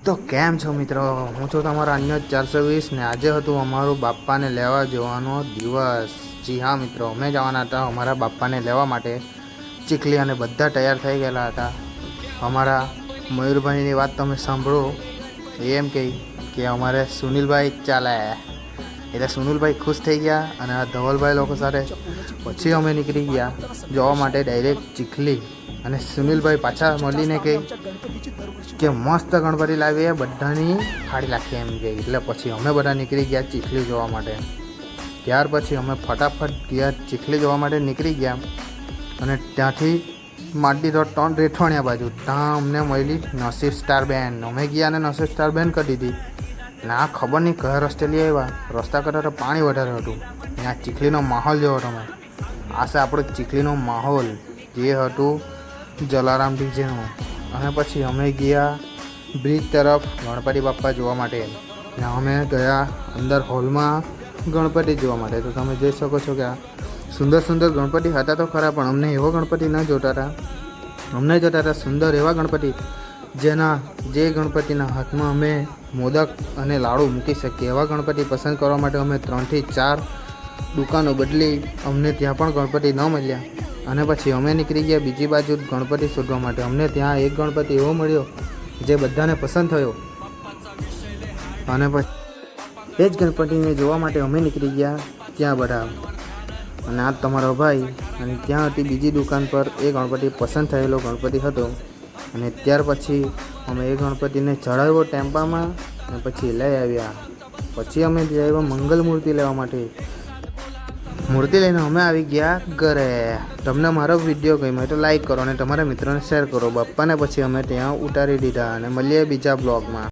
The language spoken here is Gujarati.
તો કેમ છો મિત્રો? હું છું તમારા અન્ય 420 ને આજે હતું અમારું બાપ્પાને લેવા જવાનો દિવસ. જી હા મિત્રો, અમે જવાના હતા અમારા બાપ્પાને લેવા માટે. ચીખલી અને બધા તૈયાર થઈ ગયેલા હતા. અમારા મયુરભાઈની વાત તમે સાંભળો. એમ કે અમારે સુનિલભાઈ ચાલે, એટલે સુનિલભાઈ ખુશ થઈ ગયા અને આ ધવલભાઈ લોકો સાથે પછી અમે નીકળી ગયા જવા માટે ડાયરેક્ટ ચીખલી. અને સુનિલભાઈ પાછા મળીને કે મસ્ત ગણપતિ લાવીએ, બધાની ફાડી નાખીએ એમ કે. એટલે પછી અમે બધા નીકળી ગયા ચીખલી જોવા માટે. ત્યાર પછી અમે ફટાફટ ગયા ચીખલી જોવા માટે નીકળી ગયા અને ત્યાંથી માટી રોડ 3 રેઠોણિયા બાજુ ત્યાં અમને મળી નસીબ સ્ટાર બેન્ડ. અમે ગયા અને નસીબ સ્ટાર બેન્ડ કરી દીધી. ના ખબર નહીં કયા રસ્તે લઈ આવ્યા, રસ્તા કરતાં તો પાણી વધારે હતું. ત્યાં ચીખલીનો માહોલ જેવો તમે આ છે આપણો ચીખલીનો માહોલ જે હતું જલારામ ડીજેનું. અને પછી અમે ગયા બ્રિજ તરફ ગણપતિ બાપ્પા જોવા માટે. ત્યાં અમે ગયા અંદર હોલમાં ગણપતિ જોવા માટે. તો તમે જોઈ શકો છો કે આ સુંદર સુંદર ગણપતિ હતા તો ખરા, પણ અમને એવો ગણપતિ ન જોતા હતા. અમને જોતા હતા સુંદર એવા ગણપતિ જે ગણપતિના હાથમાં અમે મોદક અને લાડુ મૂકી શકીએ એવા ગણપતિ પસંદ કરવા માટે અમે 3 થી 4 દુકાનો બદલી. અમને ત્યાં પણ ગણપતિ ન મળ્યા અને પછી અમે નીકળી ગયા બીજી બાજુ ગણપતિ શોધવા માટે. અમને ત્યાં એક ગણપતિ એવો મળ્યો જે બધાને પસંદ થયો અને પછી એ જ ગણપતિને જોવા માટે અમે નીકળી ગયા ત્યાં બધા. અને આ તમારો ભાઈ, અને ત્યાં હતી બીજી દુકાન પર એ ગણપતિ પસંદ થયેલો ગણપતિ હતો. અને ત્યાર પછી અમે એ ગણપતિને ચડાવ્યો ટેમ્પામાં અને પછી લઈ આવ્યા. પછી અમે લઈ આવ્યા મંગલ મૂર્તિ લેવા માટે. મૂર્તિ લઈને અમે આવી ગયા ઘરે. તમને મારો વિડીયો ગમ્યો તો લાઈક કરો અને તમારા મિત્રોને શેર કરો. બાપ્પાને પછી અમે ત્યાં ઉતારી દીધા અને મળીએ બીજા બ્લોગમાં.